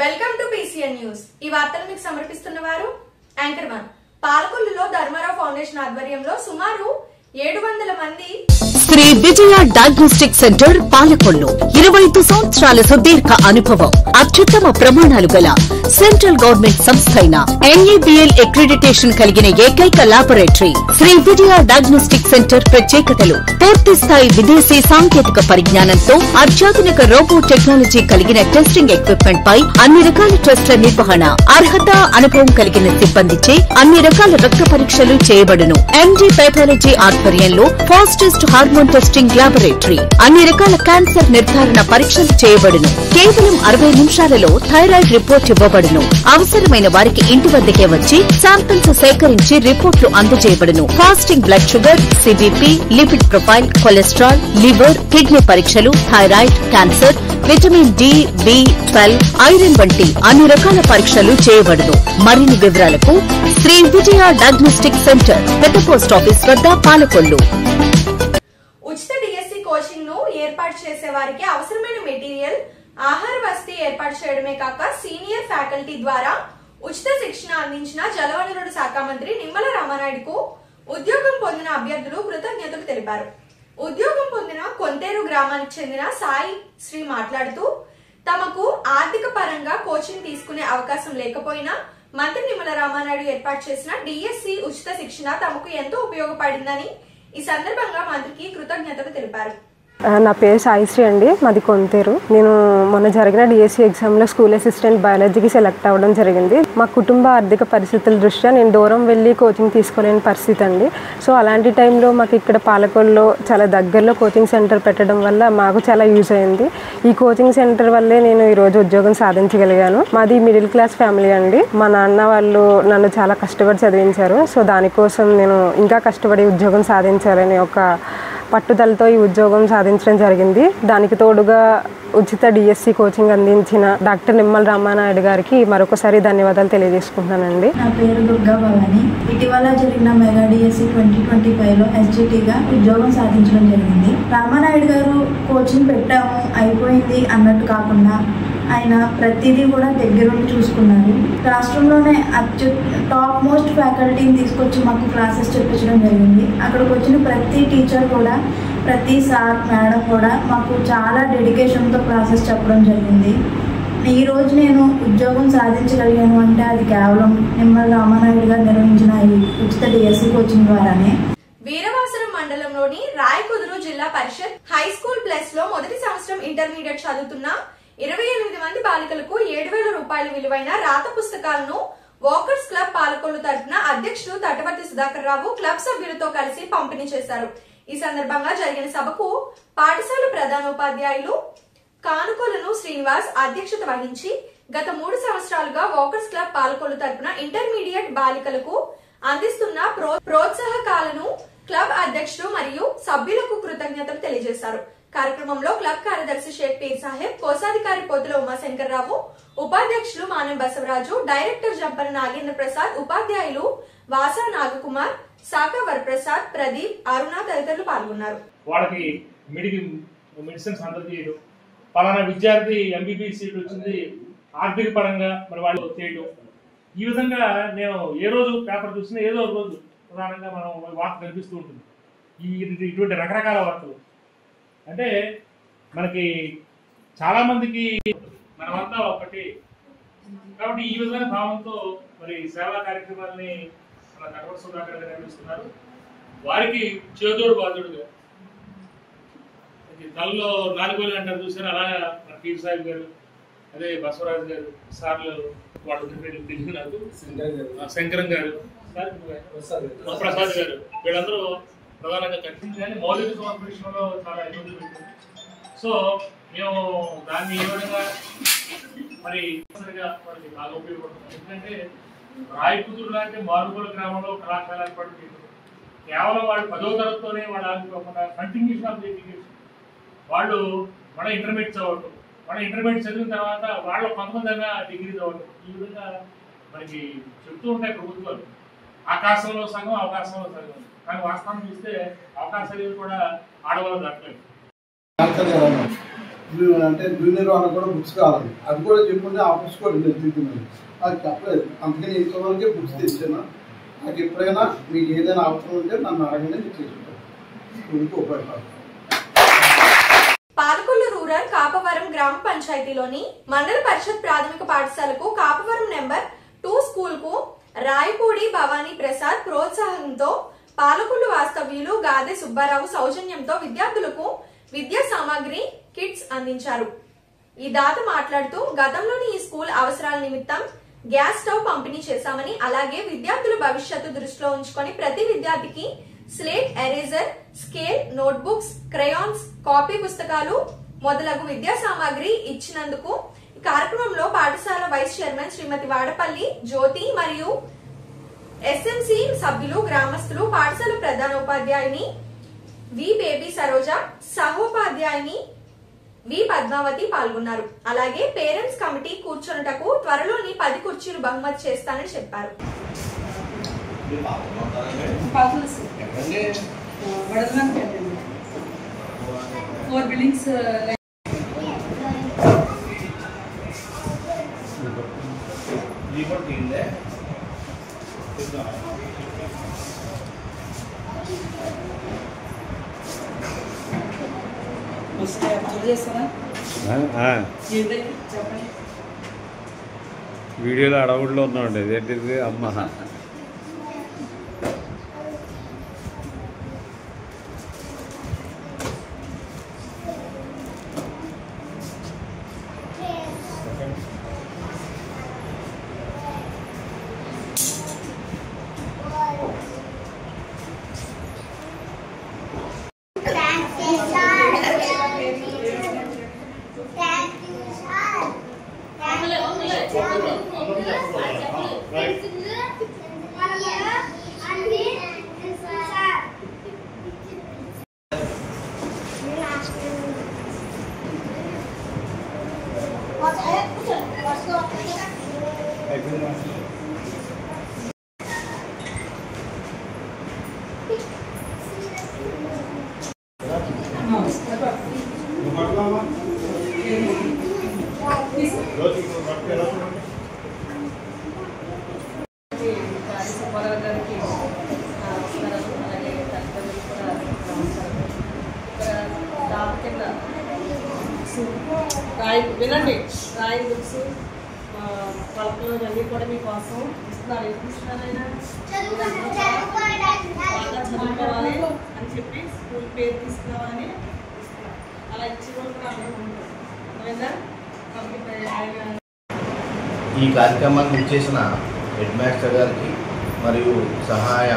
Welcome to PCN news. ఈ వార్తలు మీకు సమర్పిస్తున్న వారు యాంకర్ వన్। పాలకొల్లులో ధర్మారావు ఫౌండేషన్ ఆధ్వర్యంలో సుమారు 700 మంది శ్రీ విజయ డయాగ్నోస్టిక్ సెంటర్ పాలకొల్లు 25 సంవత్సరాల సుదీర్ఘ అనుభవం, అత్యుత్తమ ప్రమాణాలు గల సెంట్రల్ గవర్నమెంట్ సంస్థ అయిన NABL అక్రిడిటేషన్ కలిగిన ఏకైక laboratory Shri Vijaya diagnostic centre ప్రత్యేకతలు పూర్తి స్థాయి విదేశీ సాంకేతిక పరిజ్ఞానంతో అత్యాధునిక రోబో టెక్నాలజీ కలిగిన టెస్టింగ్ ఎక్విప్మెంట్ పై అన్ని రకాల టెస్టుల నిర్వహణ, అర్హత, అనుభవం కలిగిన సిబ్బందిచే అన్ని రకాల రక్త పరీక్షలు చేయబడును। MD పైథాలజీ ఆధ్వర్యంలో ఫాస్టెస్ట్ హార్మోన్ టెస్టింగ్ లాబొరేటరీ, అన్ని రకాల క్యాన్సర్ నిర్ధారణ పరీక్షలు చేయబడును। కేవలం 60 నిమిషాలలో థైరాయిడ్ రిపోర్ట్ ఇవ్వబడును। అవసరమైన వారికి ఇంటి వద్దకే వచ్చి శాంపిల్స్ సేకరించి రిపోర్టులు అందజేయబడును। Fasting blood sugar, CBP, lipid profile, cholesterol, liver, kidney పరీక్షలు, thyroid, cancer, vitamin D, B12, iron వంటి అన్ని రకాల పరీక్షలు చేయబడును। మరిన్ని వివరాలకు శ్రీ విజయ డయాగ్నోస్టిక్ సెంటర్, పెద్ద పోస్ట్ ఆఫీస్ వద్ద, పాలకొల్లు। ఉచిత DSC కోచింగ్ ను ఏర్పాటు చేసే వారికి అవసరమైన మెటీరియల్, ఆహార వసతి ఏర్పాటు చేయడమే కాక సీనియర్ ఫ్యాకల్టీ ద్వారా ఉచిత శిక్షణ అందించిన జలవనరుల శాఖ మంత్రి నిమ్మల రామానాయుడుకు ఉద్యోగం పొందిన అభ్యర్థులు కృతజ్ఞతలు తెలిపారు। ఉద్యోగం పొందిన కొంతేరు గ్రామానికి చెందిన సాయి శ్రీ మాట్లాడుతూ, తమకు ఆర్థిక పరంగా కోచింగ్ తీసుకునే అవకాశం లేకపోయినా మంత్రి నిమ్మల రామానాయుడు ఏర్పాటు చేసిన DSC ఉచిత శిక్షణ తమకు ఎంతో ఉపయోగపడిందని ఈ సందర్భంగా మంత్రికి కృతజ్ఞతలు తెలిపారు। నా పేరు సాయిశ్రీ అండి, మాది కొంతేరు। నేను మొన్న జరిగిన DSC ఎగ్జామ్లో స్కూల్ అసిస్టెంట్ బయాలజీకి సెలెక్ట్ అవ్వడం జరిగింది। మా కుటుంబ ఆర్థిక పరిస్థితుల దృష్ట్యా నేను దూరం వెళ్ళి కోచింగ్ తీసుకోలేని పరిస్థితి అండి। సో అలాంటి టైంలో మాకు ఇక్కడ పాలకొల్లో చాలా దగ్గరలో కోచింగ్ సెంటర్ పెట్టడం వల్ల మాకు చాలా యూజ్ అయింది। ఈ కోచింగ్ సెంటర్ వల్లే నేను ఈరోజు ఉద్యోగం సాధించగలిగాను। మాది మిడిల్ క్లాస్ ఫ్యామిలీ అండి। మా నాన్న వాళ్ళు నన్ను చాలా కష్టపడి చదివించారు। సో దానికోసం నేను ఇంకా కష్టపడి ఉద్యోగం సాధించాలని ఒక పట్టుదలతో ఈ ఉద్యోగం సాధించడం జరిగింది। దానికి తోడుగా ఉచిత DSC కోచింగ్ అందించిన డాక్టర్ నిమ్మల రామానాయుడు గారికి మరొకసారి ధన్యవాదాలు తెలియజేసుకుంటున్నానండి। నా పేరు దుర్గా భవాని। ఇటీవల జరిగిన మెగా DSC 2025లో SGTగా ఉద్యోగం సాధించడం జరిగింది। రామానాయుడు గారు కోచింగ్ పెట్టాము అయిపోయింది అన్నట్టు కాకుండా ఆయన ప్రతిదీ కూడా దగ్గరుండి చూసుకున్నారు। రాష్ట్రంలోనే టాప్ మోస్ట్ ఫ్యాకల్టీని తీసుకొచ్చి మాకు క్లాసెస్ చెప్పించడం జరిగింది। అక్కడికి వచ్చిన ప్రతి టీచర్ కూడా, ప్రతి సార్ మేడం కూడా మాకు చాలా డెడికేషన్తో క్లాసెస్ చెప్పడం జరిగింది। ఈరోజు నేను ఉద్యోగం సాధించగలిగాను అంటే అది కేవలం నిమ్మల రామానాయుడు గారు నిర్వహించిన ఈ ఉచిత DSC కోచింగ్ ద్వారానే। వీరవాసరం మండలంలోని రాయకుదురు జిల్లా పరిషత్ హై స్కూల్ ప్లస్ లో మొదటి సంవత్సరం ఇంటర్మీడియట్ చదువుతున్న 28 మంది బాలికలకు 7,000 రూపాయల విలువైన రాత పుస్తకాలను వాకర్స్ క్లబ్ పాలకొల్లు తరఫున అధ్యక్షుడు తటవర్తి సుధాకర్ రావు క్లబ్ సభ్యులతో కలిసి పంపిణీ చేశారు। ఈ సందర్భంగా జరిగిన సభకు పాఠశాల ప్రధానోపాధ్యాయులు కానుకొలను శ్రీనివాస్ అధ్యక్షత వహించి గత 3 సంవత్సరాలుగా వాకర్స్ క్లబ్ పాలకొల్లు తరఫున ఇంటర్మీడియట్ బాలికలకు అందిస్తున్న ప్రోత్సాహకాలను క్లబ్ అధ్యక్షుడు మరియు సభ్యులకు కృతజ్ఞతలు తెలియజేశారు। కార్యక్రమంలో క్లబ్ కార్యదర్శి షేక్ పీర్ సాహెబ్, కోశాధికారి పోతుల ఉమాశంకర్ రావు, ఉపాధ్యక్షులు మానెం బసవరాజు, డైరెక్టర్ జంపన నాగేంద్ర ప్రసాద్, ఉపాధ్యాయులు వాసా నాగకుమార్, శాఖ వరప్రసాద్, ప్రదీప్, అరుణ తదితరులు పాల్గొన్నారు। వాళ్ళకి మెడిసిన్స్ అందజేయడం, పలానా విద్యార్థి MBBS సీట్ వచ్చింది ఆర్థిక పరంగా మరి వాళ్ళు చేయడం, ఈ విధంగా నేను ఏ రోజు పేపర్ చూసినా ఏదో రోజు ప్రధానంగా మనం వార్త కనిపిస్తూ ఉంటుంది। ఇటువంటి రకరకాల వార్తలు అంటే మనకి చాలామందికి మనమంతా ఒకటి కాబట్టి ఈ విధమైన భావంతో మరి సేవా కార్యక్రమాలని మన తటవర్తి సుధాకర్ గారు నిర్వహిస్తున్నారు। వారికి చేదోడు బాధుడుగా తలలో 4 వేలు అంటారు చూసారు, అలాగా మన పీర్ సాహిబ్ గారు, అదే బసవరాజు గారు, సార్లు వాళ్ళు తెలియదు నాకు, శంకరం గారు, ప్రసాద్ గారు, వీళ్ళందరూ ప్రధానంగా కనిపించాలి। మౌలిక సదుపాయాల విషయంలో చాలా ఇబ్బందులు పెట్టింది। సో మేము దాన్ని ఏ విధంగా మరి వాళ్ళకి బాగా ఉపయోగపడుతుంది। ఎందుకంటే రాయకుదురు లాంటి మారుమూల గ్రామంలో కళాశాల ఏర్పాటు చేయడం, కేవలం వాళ్ళు 10వ తరగతితోనే వాళ్ళ కంటిన్యూషన్ ఆఫ్ ఎడ్యుకేషన్, వాళ్ళు మన ఇంటర్మీడియట్ చదవటం, మన ఇంటర్మీడియట్ చదివిన తర్వాత వాళ్ళు కొంతమంది డిగ్రీ చదవటం, ఈ విధంగా మనకి చెప్తూ ఉంటాయి ప్రభుత్వాలు, ఆకాశంలో సగం అవకాశంలో సగం, కానీ వాస్తవం చూస్తే అవకాశాలు కూడా ఆడవాళ్ళు దక్కలేదు। అంటే జూనియర్ వాళ్ళకి కూడా బుక్స్ కావాలి, అది కూడా చెప్పుకుంటే ఆ బుక్స్ కూడా తెచ్చుకున్నాను. అది చెప్పలేదు, అందుకని ఇంతవరకే బుక్స్ తెచ్చాను. నాకు ఎప్పుడైనా మీకు ఏదైనా అవసరం ఉంటే నన్ను అడగండి, నేను చేసుకుంటాను. స్కూల్కి ఉపయోగపడతాను. పాలకొల్లు రూరల్ కాపవరం గ్రామ పంచాయతీలోని మండల పరిషత్ ప్రాథమిక పాఠశాలకు కాపవరం నెంబర్ 2 స్కూల్ కు రాయపూడి భవానీ ప్రసాద్ ప్రోత్సాహంతో పాలకొల్లు వాస్తవ్యులు గాదె సుబ్బారావు సౌజన్యంతో విద్యార్థులకు విద్యా సామాగ్రి కిట్స్ అందించారు. ఈ దాత మాట్లాడుతూ గతంలోని ఈ స్కూల్ అవసరాల నిమిత్తం గ్యాస్ స్టవ్ పంపిణీ చేశామని, అలాగే విద్యార్థుల భవిష్యత్తు దృష్టిలో ఉంచుకొని ప్రతి విద్యార్థికి slate, eraser, scale, notebooks, crayons, copy పుస్తకాలు మొదలగు విద్యా సామాగ్రి ఇచ్చినందుకు ఈ కార్యక్రమంలో పాఠశాల వైస్ చైర్మన్ శ్రీమతి వాడపల్లి జ్యోతి మరియు ఎస్ఎంసి సభ్యులు, గ్రామస్తులు, పాఠశాల ప్రధానోపాధ్యాయుని వి బేబీ సరోజ, సహోపాధ్యాయుని వి పద్మావతి పాల్గొన్నారు. అలాగే పేరెంట్స్ కమిటీ కూర్చొనుటకు త్వరలోని 10 కుర్చీలు బహుమతి చేస్తానని చెప్పారు. వీడియోలో అడవుల్లో ఉన్నామండి. ఇదేంటిది అమ్మ వినండి. డ్రాయింగ్ బుక్స్, పలకలు అన్నీ కూడా మీకోసం ఇస్తున్నారు. ఎందుకు ఇస్తున్నారైనా బాగా చదువుకోవాలి అని చెప్పి స్కూల్ పేరు తీసుకురావాలని ఇస్తున్నారు. అలా ఇచ్చి రోజు కూడా అర్థం. ఈ కార్యక్రమాన్ని ఇచ్చేసిన హెడ్ మాస్టర్ గారికి మరియు సహాయ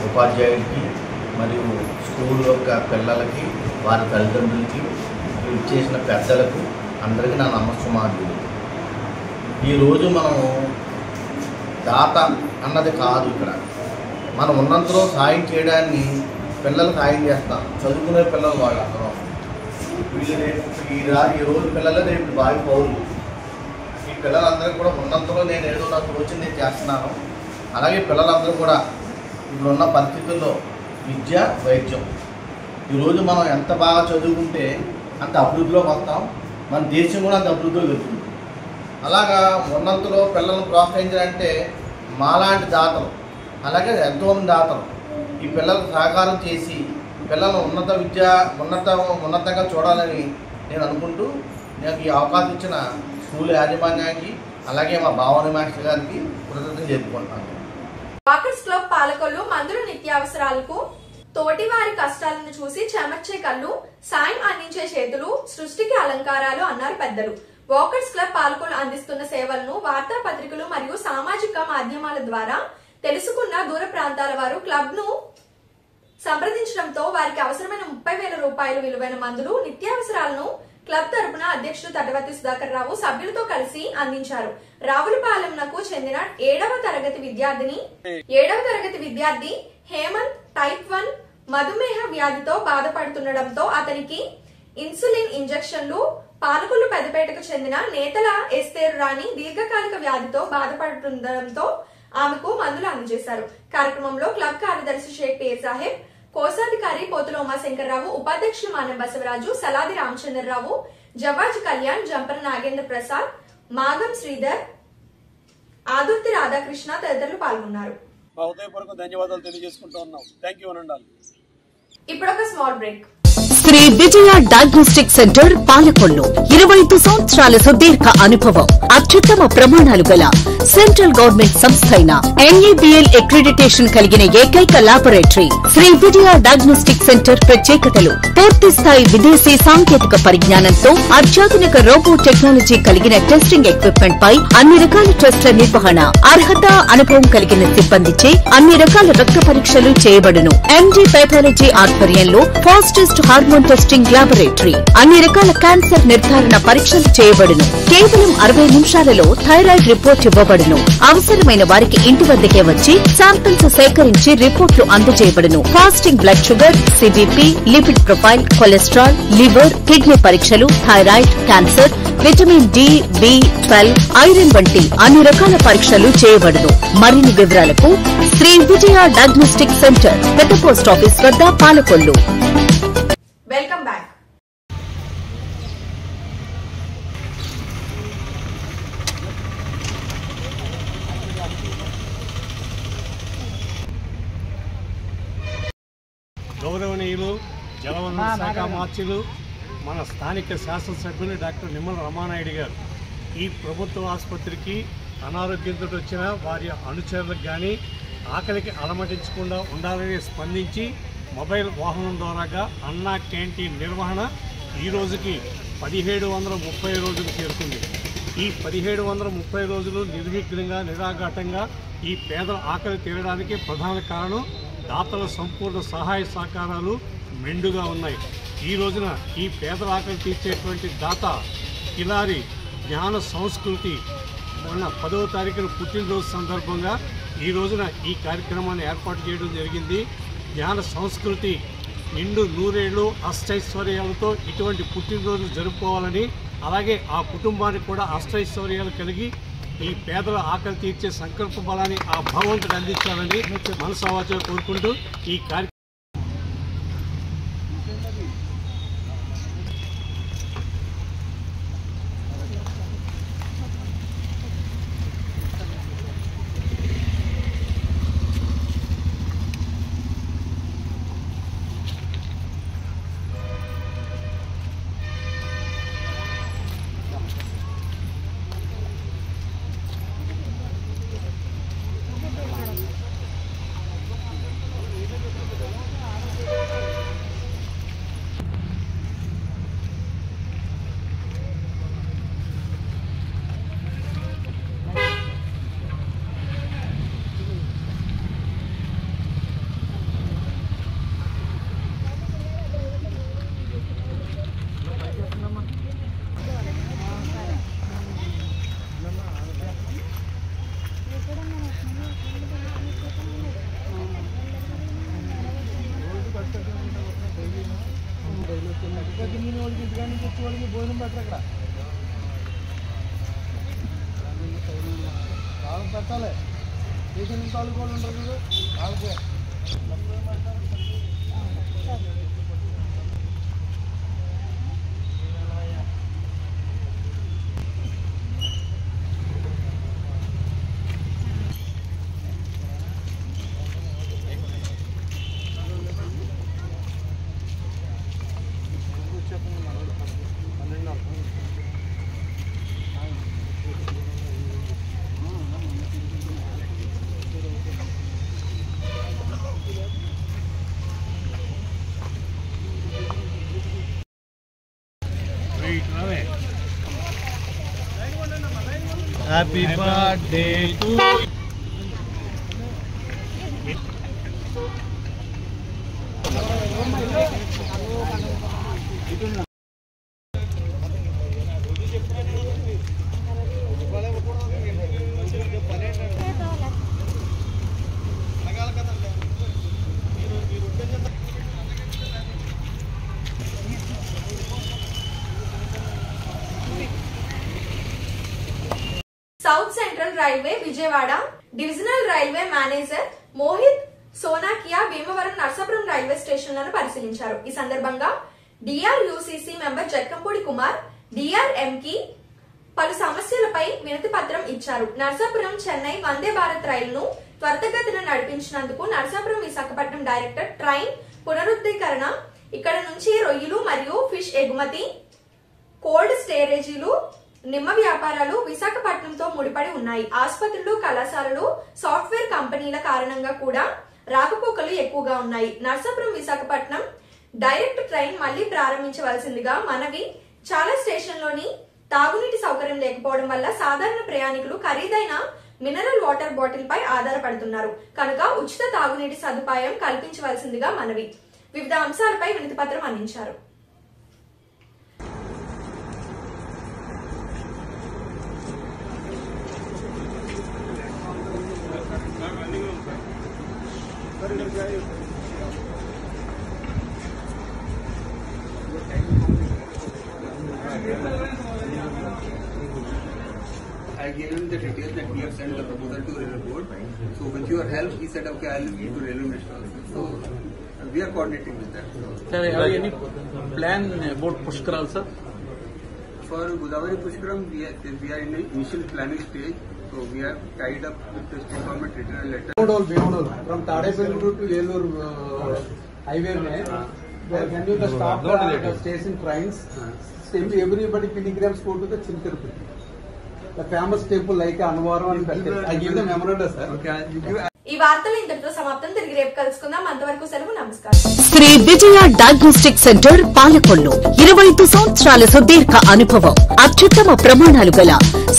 ఉపాధ్యాయుడికి మరియు స్కూల్ యొక్క పిల్లలకి, వారి తల్లిదండ్రులకి, ఇచ్చేసిన పెద్దలకు అందరికీ నా నమస్కారాలు. ఈరోజు మనము దాత అన్నది కాదు, ఇక్కడ మనం ఉన్నంతలో సాయం చేయడాన్ని పిల్లలు సాయం చేస్తాం. చదువుకునే పిల్లలు వాళ్ళు అందరం వీళ్ళు రేపు ఈ రోజు పిల్లలు రేపు బావి పౌరులు. ఈ పిల్లలందరికీ కూడా ఉన్నంతలో నేను ఏదో నాకు తోచింది నేను చేస్తున్నాను. అలాగే పిల్లలందరూ కూడా ఇప్పుడున్న పరిస్థితుల్లో విద్య, వైద్యం, ఈరోజు మనం ఎంత బాగా చదువుకుంటే అంత అభివృద్ధిలోకి వస్తాం, మన దేశం కూడా అంత అభివృద్ధిలో వెళ్తుంది. అలాగా ఉన్నంతలో పిల్లలను ప్రోత్సహించాలంటే మాలాంటి దాతలు, అలాగే ఎంతోమంది దాతలు ఈ పిల్లలకు సహకారం చేసి పిల్లలను ఉన్నతంగా చూడాలని నేను అనుకుంటూ నాకు ఈ అవకాశం ఇచ్చిన స్కూల్ యాజమాన్యానికి, అలాగే మా భావన మాస్టర్ గారికి కృతజ్ఞతలు చెప్పుకుంటున్నాను. వాకర్స్ క్లబ్ పాలకొల్లు మందుల నిత్యావసరాలకు తోటివారి కష్టాలను చూసి చెమర్చే కళ్ళు, సాయం అందించే చేతులు, సృష్టికి అలంకారాలు అన్నారు పెద్దలు. వాకర్స్ క్లబ్ పాలకొల్లు అందిస్తున్న సేవలను వార్తాపత్రికలు మరియు సామాజిక మాధ్యమాల ద్వారా తెలుసుకున్న దూర ప్రాంతాల వారు క్లబ్ ను సంప్రదించడంతో వారికి అవసరమైన 30,000 రూపాయలు విలువైన మందులు, నిత్యావసరాలను క్లబ్ తరపున అధ్యక్షుడు తటవర్తి సుధాకర్ రావు సభ్యులతో కలిసి అందించారు. రావులపాలెంకు చెందిన 7వ తరగతి విద్యార్థి హేమంత్ టైప్ 1 మధుమేహ వ్యాధితో బాధపడుతుండటంతో అతనికి ఇన్సులిన్ ఇంజెక్షన్లు, పాలకొల్లు పెద్దపేటకు చెందిన నేతల ఎస్తేరు రాణి దీర్ఘకాలిక వ్యాధితో బాధపడుతుండటంతో ఆమెకు మందులు అందజేశారు. కార్యక్రమంలో క్లబ్ కార్యదర్శి షేక్ పేర్ సాహెబ్, కోశాధికారి పోతుల ఉమాశంకర్రావు, ఉపాధ్యక్షులు మానవ బసవరాజు, సలాది రామచంద్రరావు, జవాజ్ కళ్యాణ్, జంపన నాగేంద్ర ప్రసాద్, మాగం శ్రీధర్, ఆదుర్తి రాధాకృష్ణ తదితరులు పాల్గొన్నారు. మా హృదయపూర్వక ధన్యవాదాలు తెలియజేసుకుంటూ ఉన్నాం. థ్యాంక్ యూ అనండి. ఇప్పుడు ఒక small break. Shri Vijaya diagnostic centre Palakollu 25 సంవత్సరాల సుదీర్ఘ అనుభవం, అత్యుత్తమ ప్రమాణాలు గల సెంట్రల్ గవర్నమెంట్ సంస్థ అయిన NABL అక్రిడిటేషన్ కలిగిన ఏకైక laboratory Shri Vijaya diagnostic centre. ప్రత్యేకతలు: పూర్తి స్థాయి విదేశీ సాంకేతిక పరిజ్ఞానంతో అత్యాధునిక రోబో టెక్నాలజీ కలిగిన టెస్టింగ్ ఎక్విప్మెంట్ పై అన్ని రకాల టెస్టుల నిర్వహణ, అర్హత, అనుభవం కలిగిన సిబ్బందిచే అన్ని రకాల రక్త పరీక్షలు చేయబడును. MD పెథాలజీ ఆధ్వర్యంలో ఫాస్టెస్ట్ హార్మోన్ టెస్టింగ్ లాబొరేటరీ, అన్ని రకాల క్యాన్సర్ నిర్ధారణ పరీక్షలు చేయబడును. కేవలం 60 నిమిషాలలో థైరాయిడ్ రిపోర్ట్ ఇవ్వబడును. అవసరమైన వారికి ఇంటి వద్దకే వచ్చి శాంపిల్స్ సేకరించి రిపోర్టులు అందజేయబడును. Fasting blood sugar, CBP, lipid profile, cholesterol, liver, kidney పరీక్షలు, thyroid, cancer, vitamin D, B12, iron వంటి అన్ని రకాల పరీక్షలు చేయబడును. మరిన్ని వివరాలకు శ్రీ విజయ డయాగ్నోస్టిక్ సెంటర్, పెద్ద పోస్ట్ ఆఫీస్ వద్ద, పాలకొల్లు. Welcome back. గౌరవనీయులు జలవనరుల శాఖ మార్చులు మన స్థానిక శాసనసభ్యులు డాక్టర్ నిమ్మల రమానాయుడు గారు ఈ ప్రభుత్వ ఆసుపత్రికి అనారోగ్యంతో వచ్చిన వారి అనుచరులకు కానీ ఆకలికి అలమటించకుండా ఉండాలని స్పందించి మొబైల్ వాహనం ద్వారాగా అన్నా క్యాంటీన్ నిర్వహణ ఈ రోజుకి 1730 రోజులు చేరుకుంది. ఈ 1730 రోజులు నిర్విఘ్నంగా నిరాఘాటంగా ఈ పేదల ఆకలి తీరడానికి ప్రధాన కారణం దాతల సంపూర్ణ సహాయ సహకారాలు మెండుగా ఉన్నాయి. ఈ రోజున ఈ పేదల ఆకలి తీర్చేటువంటి దాత కిలారి జ్ఞాన సంస్కృతి మొన్న 10వ తారీఖున పుట్టినరోజు సందర్భంగా ఈ రోజున ఈ కార్యక్రమాన్ని ఏర్పాటు చేయడం జరిగింది. జ్ఞాన సంస్కృతి నిండు నూరేళ్లు అష్టైశ్వర్యాలతో ఇటువంటి పుట్టినరోజు జరుపుకోవాలని, అలాగే ఆ కుటుంబానికి కూడా అష్టైశ్వర్యాలు కలిగి ఈ పేదల ఆకలి తీర్చే సంకల్ప బలాన్ని ఆ భగవంతుడు అందించాలని మనసావాచగా కోరుకుంటూ ఈ కార్యక్రమం భోజనం పెట్టరు అక్కడ పెట్టాలి. దేశం వాళ్ళు కూడా ఉంటారు వాళ్ళకి Happy birthday to you. South central railway Vijayawada divisional railway manager Mohit Sonakia Bhimavaram Narsapuram railway స్టేషన్లను పరిశీలించారు. ఈ సందర్భంగా DRUCC member Jakkampudi Kumar, DRM కి పలు సమస్యలపై వినతి పత్రం ఇచ్చారు. నర్సాపురం చెన్నై వందే భారత్ రైలును త్వరితగతిన నడిపించినందుకు నర్సాపురం విశాఖపట్నం డైరెక్టర్ ట్రైన్ పునరుద్ధీకరణ, ఇక్కడ నుంచి రొయ్యలు మరియు ఫిష్ ఎగుమతి, కోల్డ్ స్టోరేజీలు, నిమ్మ వ్యాపారాలు విశాఖపట్నంతో ముడిపడి ఉన్నాయి. ఆసుపత్రులు, కళాశాలలు, సాఫ్ట్వేర్ కంపెనీల కారణంగా కూడా రాకపోకలు ఎక్కువగా ఉన్నాయి. నర్సాపురం విశాఖపట్నం డైరెక్ట్ ట్రైన్ మళ్లీ ప్రారంభించవలసిందిగా మనవి. చాలా స్టేషన్లోని తాగునీటి సౌకర్యం లేకపోవడం వల్ల సాధారణ ప్రయాణికులు ఖరీదైన మినరల్ వాటర్ బాటిల్ పై ఆధారపడుతున్నారు కనుక ఉచిత తాగునీటి సదుపాయం కల్పించవలసిందిగా మనవి. వివిధ అంశాలపై వినతి పత్రం అందించారు. I gave him the details that we have sent the proposal to railway board. So with your help, he said, okay, I'll give to railway minister also. So we are coordinating with that. Sir, have any plan about Pushkaral, sir? For Godavari Pushkaram, we are in the initial planning stage. So we have tied up with the state government written a letter. Beyond from Tadepalli to Yellur highway, where can you stop the station trains? Everybody pilgrims go to the Chintirupati. The famous temple like Anvaram and Belkis. I give them memoranda, sir. Okay, you give. ఈ వార్తలు ఇంతటితో సమాప్తం. తిరిగి రేపు కలుసుకుందాం. అంతవరకు సెలవు. నమస్కారం. శ్రీ విజయ డయాగ్నోస్టిక్ సెంటర్ పాలకొల్లు 25 సంవత్సరాల సుదీర్ఘ అనుభవం, అత్యుత్తమ ప్రమాణాలు గల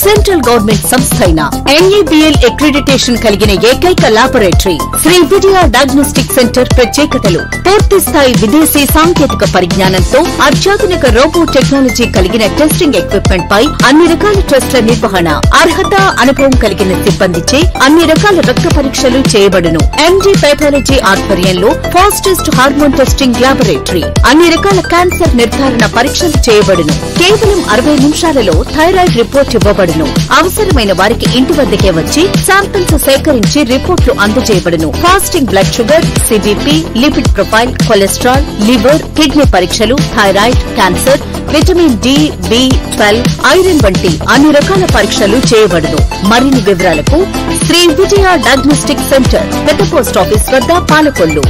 సెంట్రల్ గవర్నమెంట్ సంస్థ అయిన NABL అక్రిడిటేషన్ కలిగిన ఏకైక laboratory Shri Vijaya diagnostic centre ప్రత్యేకతలు పూర్తి స్థాయి విదేశీ సాంకేతిక పరిజ్ఞానంతో అత్యాధునిక రోబో టెక్నాలజీ కలిగిన టెస్టింగ్ ఎక్విప్మెంట్ పై అన్ని రకాల టెస్టుల నిర్వహణ, అర్హత, అనుభవం కలిగిన సిబ్బందిచే అన్ని రకాల రక్త పరీక్షలు చేయబడును. MD పైథాలజీ ఆధ్వర్యంలో ఫాస్టెస్ట్ హార్మోన్ టెస్టింగ్ లాబొరేటరీ, అన్ని రకాల క్యాన్సర్ నిర్ధారణ పరీక్షలు చేయబడును. కేవలం 60 నిమిషాలలో థైరాయిడ్ రిపోర్ట్ ఇవ్వబడును. అవసరమైన వారికి ఇంటి వద్దకే వచ్చి శాంపిల్స్ సేకరించి రిపోర్టులు అందజేయబడును. Fasting blood sugar, CBP, lipid profile, cholesterol, liver, kidney పరీక్షలు, thyroid, cancer, vitamin D, B12, iron వంటి అన్ని రకాల పరీక్షలు చేయబడును. మరిన్ని వివరాలకు శ్రీ విజయ డయాగ్నోస్టిక్ సెంటర్, పెద్ద పోస్ట్ ఆఫీస్ వద్ద, పాలకొల్లు.